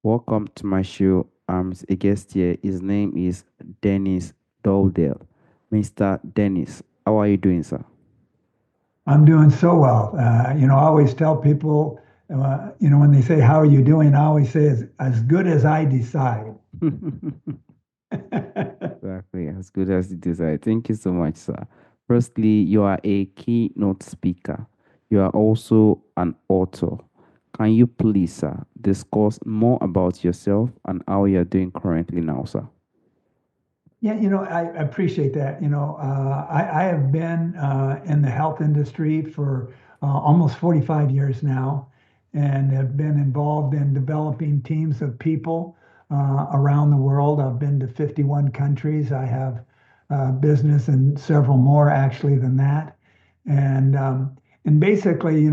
Welcome to my show. I'm a guest here. His name is Dennis Dowdell. Mr. Dennis, how are you doing, sir? I'm doing so well. I always tell people, when they say, "How are you doing?" I always say, as good as I decide." Exactly, as good as it is. Thank you so much, sir. Firstly, you are a keynote speaker. You are also an author. Can you please, sir, discuss more about yourself and how you're doing currently now, sir? Yeah, I appreciate that. I have been in the health industry for almost 45 years now and have been involved in developing teams of people around the world. I've been to 51 countries. I have business in several more actually than that. And basically,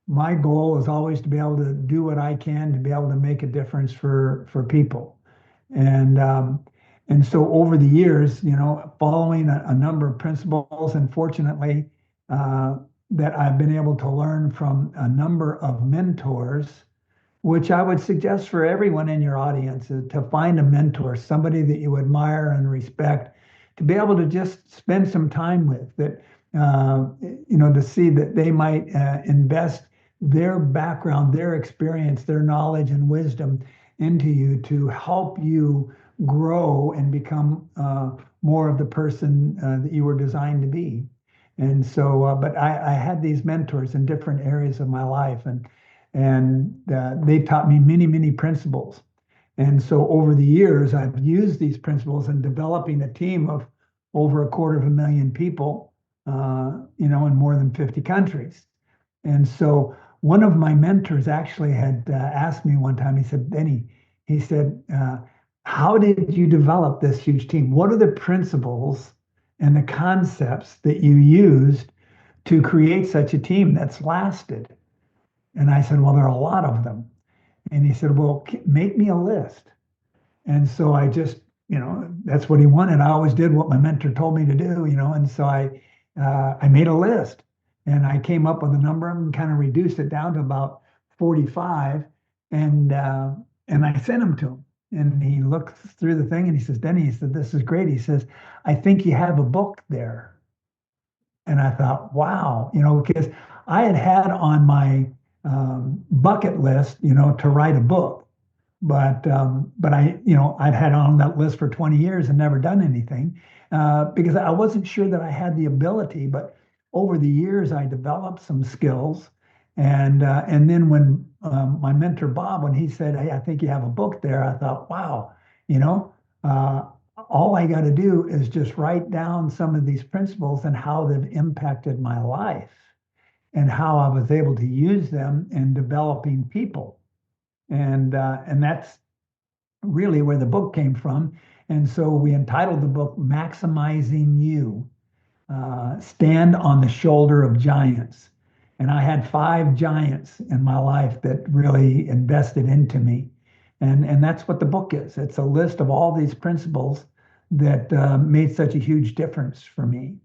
my goal is always to be able to do what I can to be able to make a difference for people. And and so over the years, following a number of principles, and fortunately, that I've been able to learn from a number of mentors, which I would suggest for everyone in your audience is to find a mentor, somebody that you admire and respect, to be able to just spend some time with, that, to see that they might invest their background, their experience, their knowledge and wisdom into you to help you grow and become more of the person that you were designed to be. And so, but I had these mentors in different areas of my life, and they taught me many, many principles. And so over the years, I've used these principles in developing a team of over a quarter of a million people, in more than 50 countries. And so one of my mentors actually had asked me one time, he said, Benny, he said, how did you develop this huge team? What are the principles and the concepts that you used to create such a team that's lasted? And I said, well, there are a lot of them. And he said, well, make me a list. And so I just, that's what he wanted. I always did what my mentor told me to do, and so I made a list and I came up with a number and kind of reduced it down to about 45. And I sent them to him. And he looked through the thing and he says, Denny, he said, this is great. He says, I think you have a book there. And I thought, wow, because I had on my bucket list, to write a book, but I'd had on that list for 20 years and never done anything because I wasn't sure that I had the ability. But over the years, I developed some skills, and then when my mentor Bob, when he said, "Hey, I think you have a book there," I thought, wow, you know. Uh, all I got to do is just write down some of these principles and how they've impacted my life and how I was able to use them in developing people. And that's really where the book came from. And so we entitled the book Maximizing You, Stand on the Shoulder of Giants. And I had five giants in my life that really invested into me. And that's what the book is. It's a list of all these principles that made such a huge difference for me.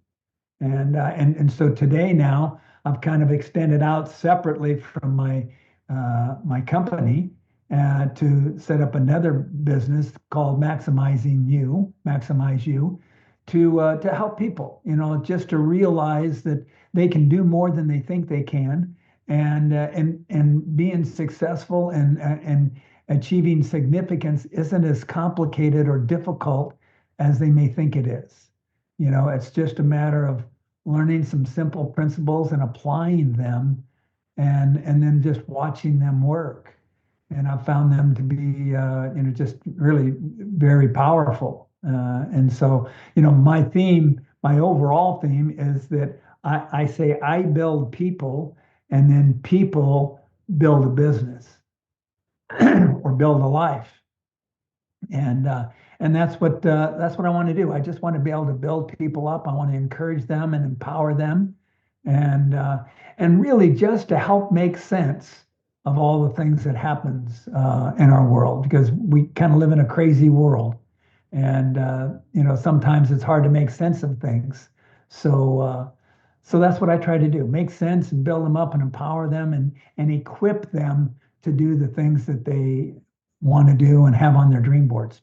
And so today now I've kind of extended out separately from my company to set up another business called Maximize You, to help people, just to realize that they can do more than they think they can, and being successful and achieving significance isn't as complicated or difficult as they may think it is. It's just a matter of learning some simple principles and applying them, and then just watching them work. And I've found them to be, just really very powerful. And so, my overall theme is that I say I build people, and then people build a business or build a life. And that's what I want to do. I just want to be able to build people up. I want to encourage them and empower them, and really just to help make sense of all the things that happens in our world, because we kind of live in a crazy world, and sometimes it's hard to make sense of things. So that's what I try to do: make sense and build them up and empower them and equip them to do the things that they want to do and have on their dream boards.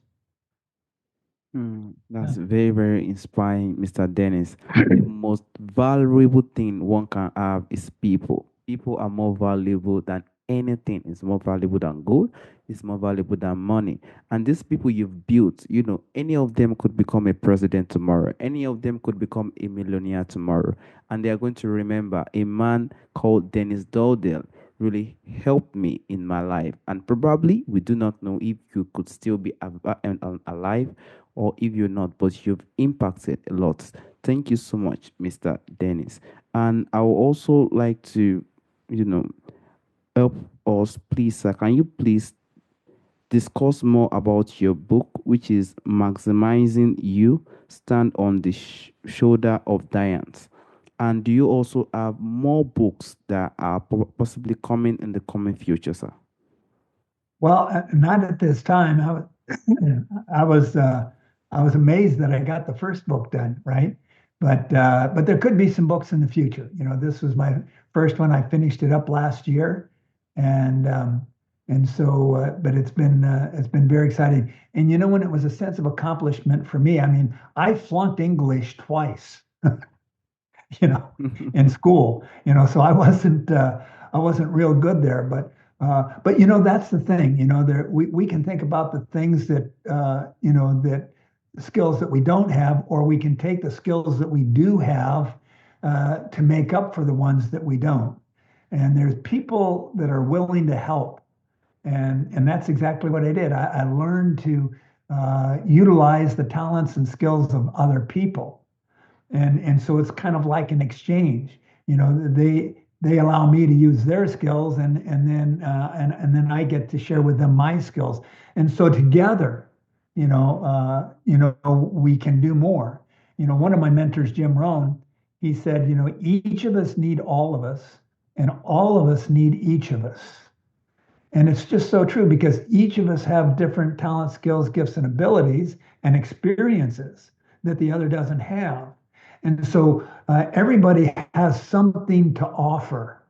That's very, very inspiring, Mr. Dennis. The most valuable thing one can have is people. People are more valuable than anything. It's more valuable than gold. It's more valuable than money. And these people you've built, any of them could become a president tomorrow. Any of them could become a millionaire tomorrow. And they are going to remember a man called Dennis Dowdell really helped me in my life. And probably we do not know if you could still be alive or if you're not, but you've impacted a lot. Thank you so much, Mr. Dennis. And I would also like to, you know, help us, please, sir. Can you please discuss more about your book, which is Maximizing You, Stand on the Shoulder of Giants? And do you also have more books that are possibly coming in the coming future, sir? Well, not at this time. I was I was amazed that I got the first book done, right? But there could be some books in the future. This was my first one. I finished it up last year, and so but it's been very exciting. And when it was a sense of accomplishment for me. I mean, I flunked English twice, you know, in school, so I wasn't real good there, but that's the thing, there we can think about the things that that skills that we don't have, or we can take the skills that we do have to make up for the ones that we don't. And there's people that are willing to help, and that's exactly what I did. I learned to utilize the talents and skills of other people, and so it's kind of like an exchange. They allow me to use their skills, and then I get to share with them my skills, and so together, we can do more. One of my mentors, Jim Rohn, he said, each of us need all of us, and all of us need each of us. And it's just so true, because each of us have different talents, skills, gifts, and abilities and experiences that the other doesn't have. And so everybody has something to offer.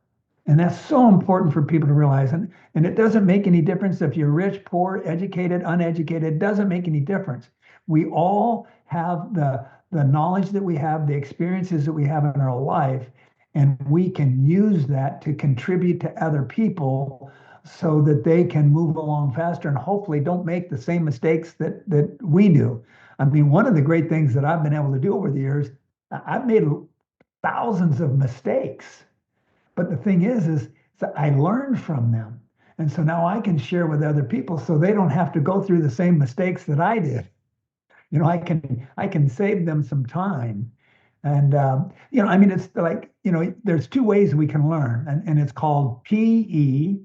And that's so important for people to realize. And it doesn't make any difference if you're rich, poor, educated, uneducated. It doesn't make any difference. We all have the knowledge that we have, the experiences that we have in our life, and we can use that to contribute to other people so that they can move along faster and hopefully don't make the same mistakes that we do. I mean, one of the great things that I've been able to do over the years, I've made thousands of mistakes, but the thing is that I learned from them. And so now I can share with other people so they don't have to go through the same mistakes that I did. I can save them some time. And I mean, it's like, there's two ways we can learn, and it's called PE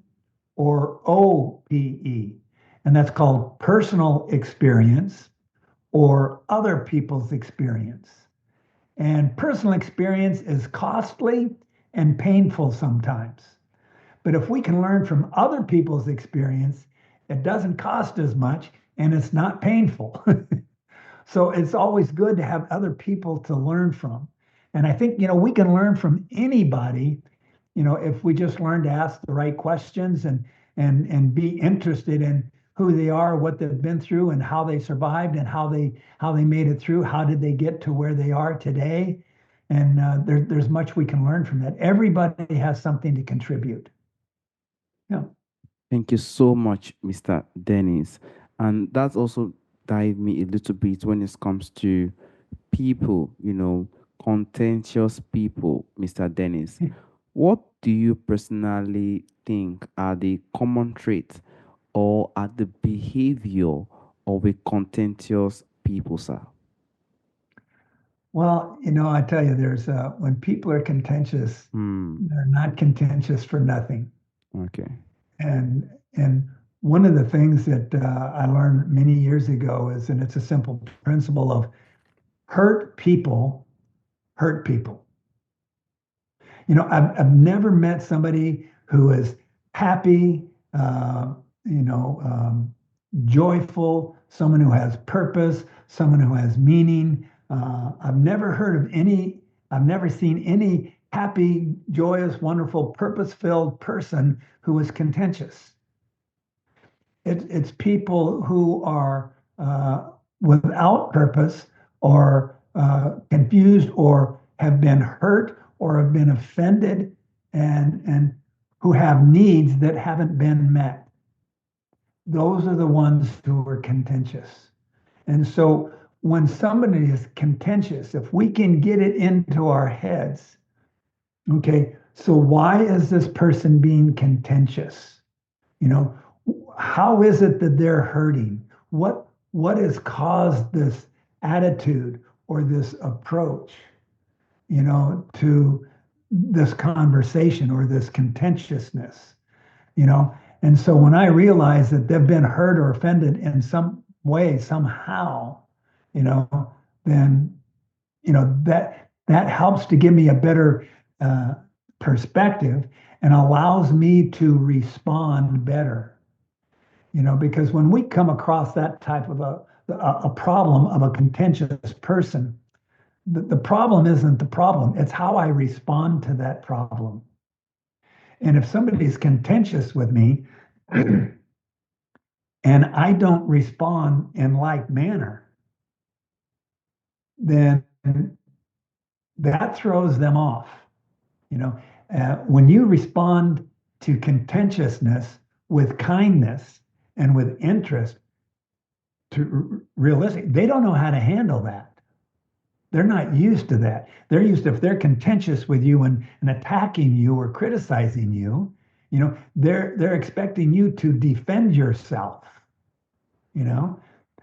or OPE. And that's called personal experience or other people's experience. And personal experience is costly and painful sometimes. But if we can learn from other people's experience, it doesn't cost as much and it's not painful. So it's always good to have other people to learn from. And I think, we can learn from anybody, if we just learn to ask the right questions, and be interested in who they are, what they've been through, and how they survived, and how they made it through. How did they get to where they are today? And there's much we can learn from that. Everybody has something to contribute. Yeah. Thank you so much, Mr. Dennis. And that's also dive me a little bit when it comes to people, contentious people, Mr. Dennis. What do you personally think are the common traits or are the behavior of a contentious people, sir? Well, I tell you, there's when people are contentious, Hmm. they're not contentious for nothing. Okay. And one of the things that I learned many years ago is, and it's a simple principle of hurt people hurt people. I've never met somebody who is happy, joyful, someone who has purpose, someone who has meaning. I've never seen any happy, joyous, wonderful, purpose-filled person who is contentious. It's people who are without purpose or confused or have been hurt or have been offended and who have needs that haven't been met. Those are the ones who are contentious. And so when somebody is contentious, if we can get it into our heads, okay, so why is this person being contentious? You know, how is it that they're hurting? What has caused this attitude or this approach, to this conversation or this contentiousness, you know? And so when I realize that they've been hurt or offended in some way, somehow, you know, then that helps to give me a better perspective and allows me to respond better. Because when we come across that type of a problem of a contentious person, the problem isn't the problem, it's how I respond to that problem. And if somebody's contentious with me and I don't respond in like manner, then that throws them off. When you respond to contentiousness with kindness and with interest, to realistic, they don't know how to handle that. They're not used to that. They're used to, if they're contentious with you and attacking you or criticizing you, they're expecting you to defend yourself, you know.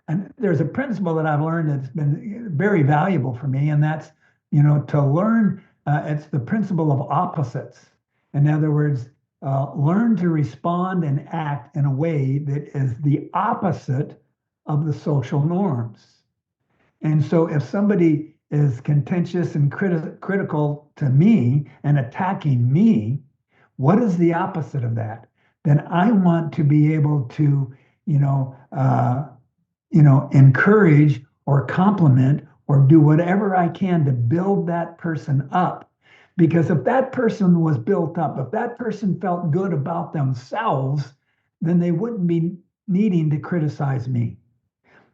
And there's a principle that I've learned that's been very valuable for me, and that's, to learn, it's the principle of opposites. In other words, learn to respond and act in a way that is the opposite of the social norms. And so if somebody is contentious and critical to me and attacking me, what is the opposite of that? Then I want to be able to, encourage or compliment or do whatever I can to build that person up. Because if that person was built up, if that person felt good about themselves, then they wouldn't be needing to criticize me.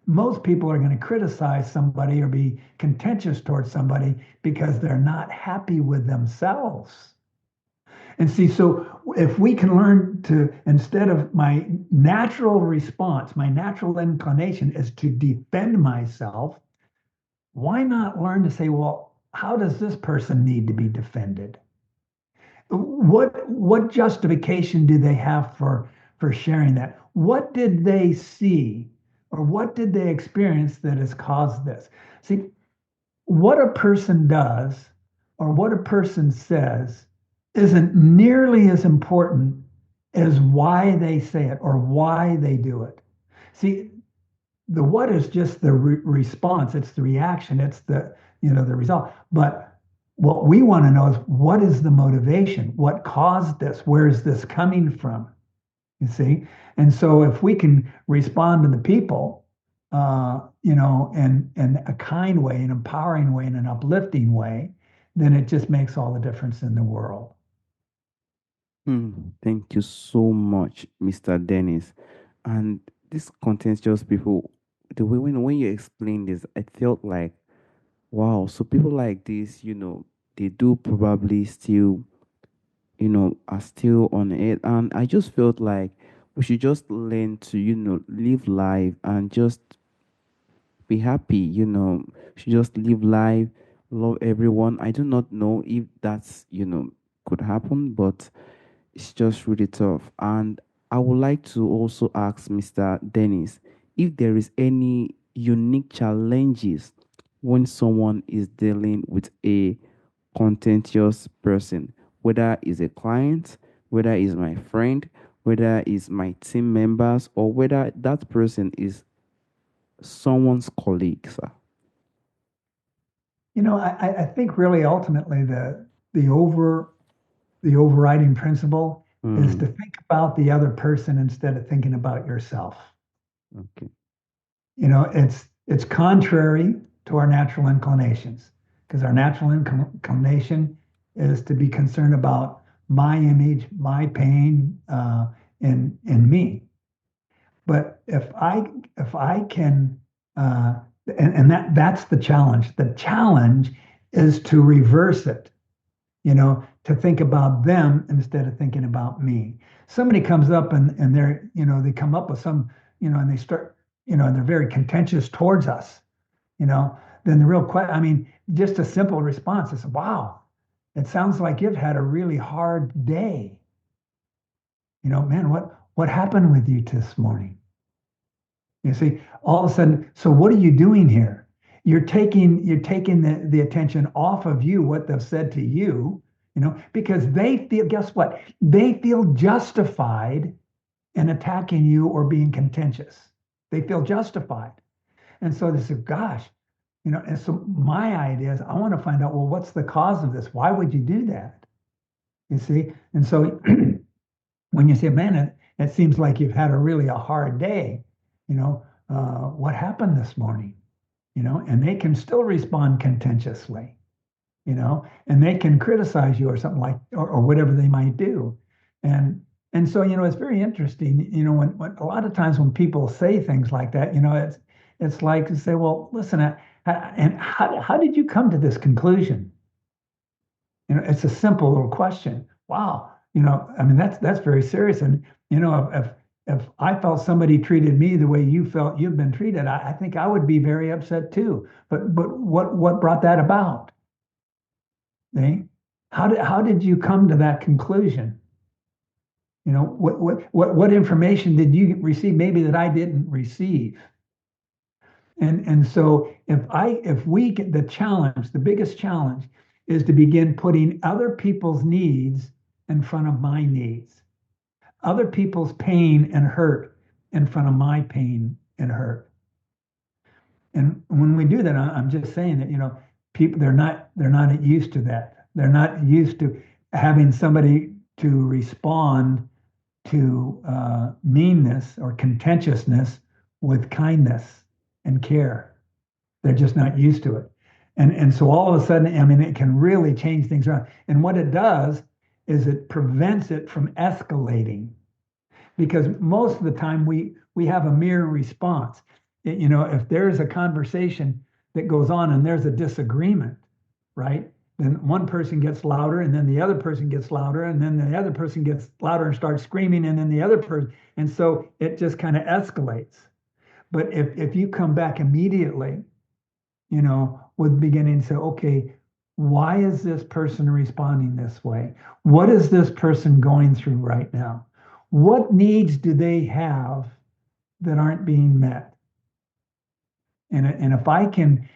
Most people are going to criticize somebody or be contentious towards somebody because they're not happy with themselves. And see, so if we can learn to, instead of my natural response, my natural inclination is to defend myself, why not learn to say, well, how does this person need to be defended? What justification do they have for sharing that? What did they see or what did they experience that has caused this? See, what a person does or what a person says isn't nearly as important as why they say it or why they do it. See, the what is just the response, it's the reaction, it's the result. But what we want to know is what is the motivation? What caused this? Where is this coming from? You see? And so if we can respond to the people, in a kind way, an empowering way, in an uplifting way, then it just makes all the difference in the world. Thank you so much, Mr. Dennis. And these contentious people, the way when you explain this, I felt like, wow, so people like this, they do probably still, are still on it. And I just felt like we should just learn to, live life and just be happy, should just live life, love everyone. I do not know if that's, could happen, but it's just really tough. And I would like to also ask Mr. Dennis if there is any unique challenges when someone is dealing with a contentious person, whether is a client, whether is my friend, whether is my team members, or whether that person is someone's colleague, sir. I think really ultimately the over the overriding principle is to Mm, think about the other person instead of thinking about yourself. okay. It's contrary to our natural inclinations because our natural inclination is to be concerned about my image, my pain, in me. But if I can, uh, and that's the challenge. The challenge is to reverse it, to think about them instead of thinking about me. Somebody comes up and they come up with some, and they start, and they're very contentious towards us, you know, then the real question, I mean, just a simple response is, wow, it sounds like you've had a really hard day. Man, what happened with you this morning? You see, all of a sudden, so what are you doing here? You're taking the attention off of you, what they've said to you, because they feel, guess what? They feel justified in attacking you or being contentious. They feel justified. And so they say, gosh, and so my idea is I want to find out, well, what's the cause of this? Why would you do that? You see? And so when you say, man, it seems like you've had a hard day, what happened this morning? And they can still respond contentiously, and they can criticize you or something like, or whatever they might do. And so, it's very interesting, when a lot of times when people say things like that, it's like to say, well, listen, and how did you come to this conclusion? It's a simple little question. Wow. I mean, that's very serious. And, if I felt somebody treated me the way you felt you've been treated, I think I would be very upset too. But what brought that about? See? How did you come to that conclusion? What information did you receive maybe that I didn't receive? And so if we get the biggest challenge is to begin putting other people's needs in front of my needs, other people's pain and hurt in front of my pain and hurt. And when we do that, I'm just saying that, people, they're not used to that. They're not used to having somebody to respond to meanness or contentiousness with kindness and care. They're just not used to it. And so all of a sudden, I mean, it can really change things around. And what it does is it prevents it from escalating, because most of the time we have a mere response. If there's a conversation that goes on and there's a disagreement, right? Then one person gets louder, and then the other person gets louder, and then the other person gets louder and starts screaming, and then the other person, and so it just kind of escalates. But if you come back immediately, with beginning to say, okay, why is this person responding this way? What is this person going through right now? What needs do they have that aren't being met? And if I can,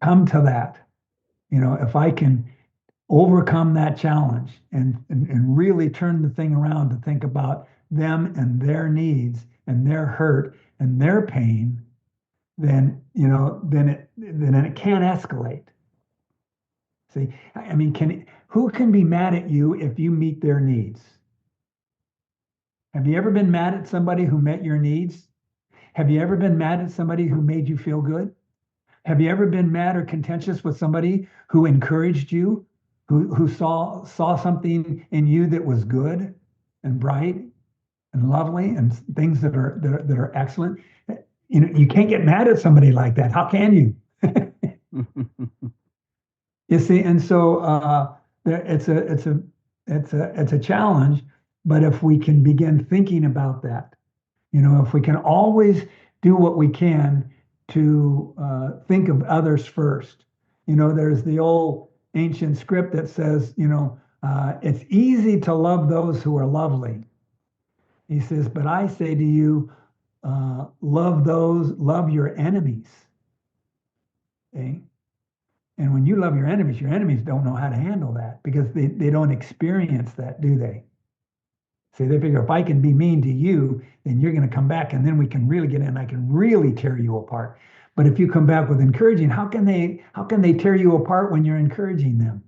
come to that, if I can overcome that challenge and really turn the thing around to think about them and their needs and their hurt and their pain, then it can't escalate. See, I mean, who can be mad at you if you meet their needs? Have you ever been mad at somebody who met your needs? Have you ever been mad at somebody who made you feel good? Have you ever been mad or contentious with somebody who encouraged you, who saw something in you that was good and bright and lovely and things that are excellent? You can't get mad at somebody like that. How can you? You see, and so it's a challenge. But if we can begin thinking about that, if we can always do what we can to think of others first. There's the old ancient script that says, it's easy to love those who are lovely. He says, but I say to you, love your enemies. Okay? And when you love your enemies don't know how to handle that because they don't experience that, do they? See, they figure if I can be mean to you, then you're going to come back and then we can really get in. I can really tear you apart. But if you come back with encouraging, how can they tear you apart when you're encouraging them?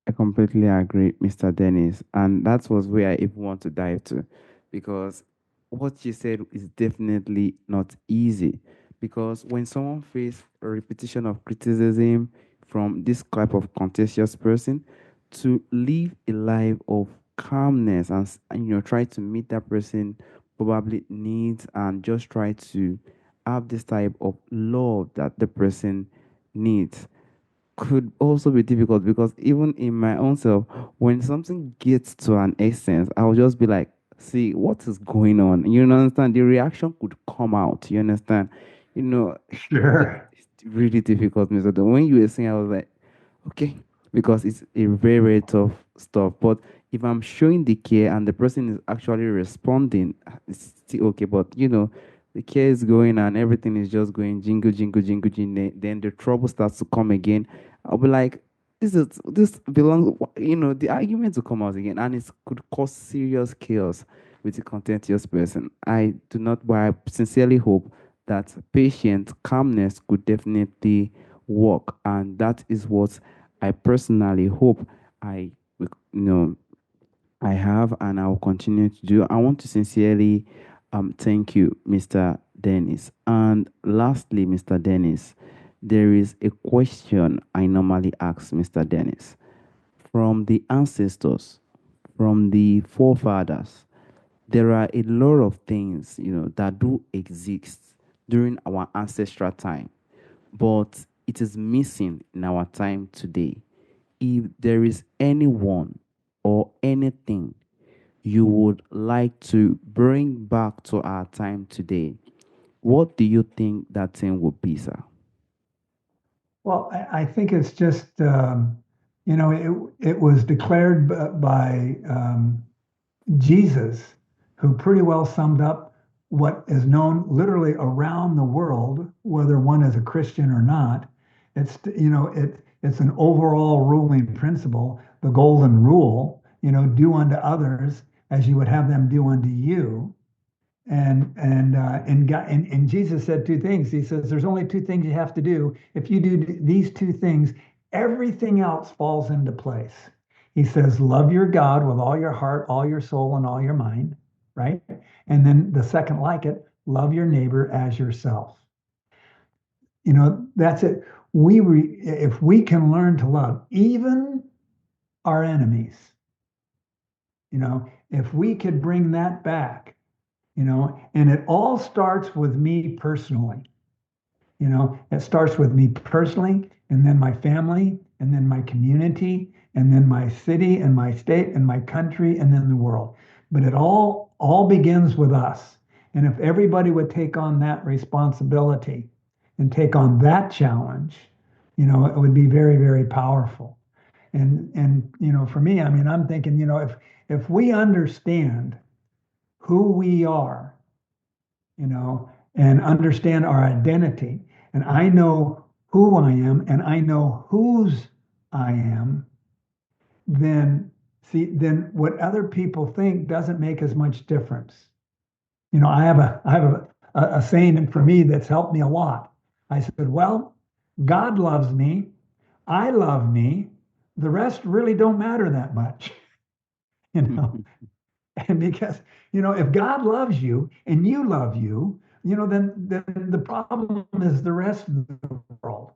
I completely agree, Mr. Dennis. And that was where I even want to dive to because what you said is definitely not easy. Because when someone faces a repetition of criticism from this type of contentious person, to live a life of calmness and try to meet that person probably needs and just try to have this type of love that the person needs could also be difficult because even in my own self, when something gets to an essence, I'll just be like, see, what is going on? You understand? The reaction could come out. You understand? You know, Sure. it's really difficult, Mr. Don. When you were saying, I was like, okay, because it's a very, very tough stuff. But if I'm showing the care and the person is actually responding, it's still okay. But the care is going and everything is just going jingle, jingle, jingle, jingle. Then the trouble starts to come again. I'll be like, this belongs, the argument to come out again, and it could cause serious chaos with the contentious person. I do not, but I sincerely hope that patient calmness could definitely work, and that is what I personally hope I, you know, I have, and I will continue to do. I want to sincerely thank you, Mr. Dennis. And lastly, Mr. Dennis, there is a question I normally ask Mr. Dennis. From the ancestors, from the forefathers, there are a lot of things, that do exist during our ancestral time, but it is missing in our time today. If there is anyone or anything you would like to bring back to our time today, what do you think that thing would be, sir? Well, I think it's just, it was declared by Jesus, who pretty well summed up what is known literally around the world, whether one is a Christian or not. It's an overall ruling principle, the golden rule, do unto others as you would have them do unto you. And Jesus said two things. He says, "There's only two things you have to do. If you do these two things, everything else falls into place." He says, "Love your God with all your heart, all your soul, and all your mind." Right? And then the second like it, love your neighbor as yourself. That's it. If we can learn to love even our enemies, if we could bring that back, and it all starts with me personally. It starts with me personally, and then my family, and then my community, and then my city, and my state, and my country, and then the world. But it all begins with us. And if everybody would take on that responsibility and take on that challenge, it would be very, very powerful. And for me, I mean, I'm thinking, if we understand who we are, and understand our identity. And I know who I am and I know whose I am, then what other people think doesn't make as much difference. I have a saying for me that's helped me a lot. I said, well, God loves me, I love me, the rest really don't matter that much. you know And because, if God loves you and you love you, then the problem is the rest of the world.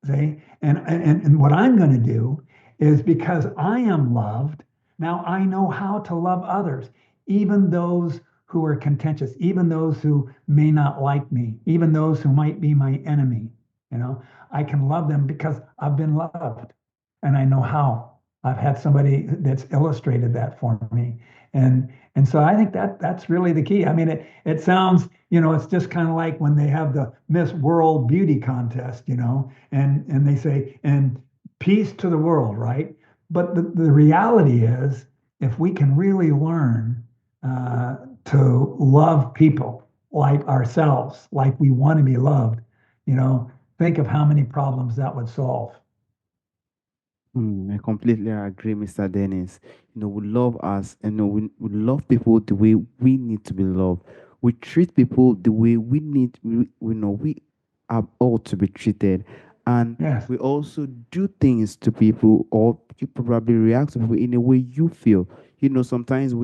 See? And what I'm going to do is because I am loved, now I know how to love others, even those who are contentious, even those who may not like me, even those who might be my enemy. I can love them because I've been loved and I know how. I've had somebody that's illustrated that for me. And so I think that's really the key. I mean, it sounds, it's just kind of like when they have the Miss World Beauty contest, and they say, and peace to the world, right? But the reality is, if we can really learn to love people like ourselves, like we want to be loved, think of how many problems that would solve. I completely agree, Mr. Dennis. We love us, and we love people the way we need to be loved. We treat people the way we are all to be treated, and Yes. we also do things to people, or you probably react to people in a way you feel. Sometimes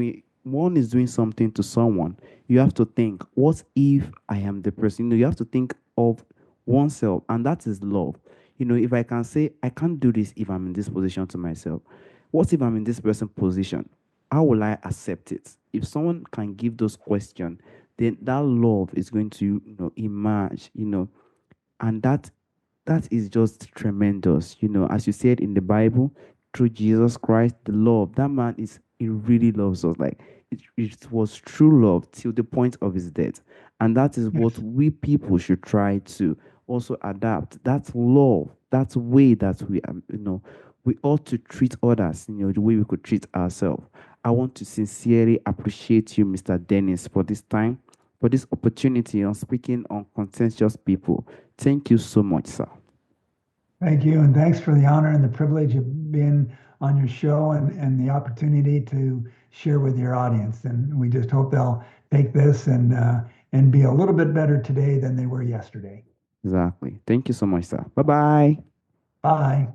one is doing something to someone, you have to think, what if I am the person? You have to think of oneself, and that is love. If I can say I can't do this if I'm in this position to myself, What if I'm in this person's position? How will I accept it? If someone can give those questions, then that love is going to, emerge, and that is just tremendous. As you said in the Bible, through Jesus Christ, the love, that man he really loves us. Like it was true love till the point of his death. And that is what Yes. we people should try to also adapt. That love, that way that we ought to treat others, the way we could treat ourselves. I want to sincerely appreciate you, Mr. Dennis, for this time, for this opportunity on speaking on contentious people. Thank you so much, sir. Thank you, and thanks for the honor and the privilege of being on your show and the opportunity to share with your audience. And we just hope they'll take this and be a little bit better today than they were yesterday. Exactly. Thank you so much, sir. Bye bye. Bye.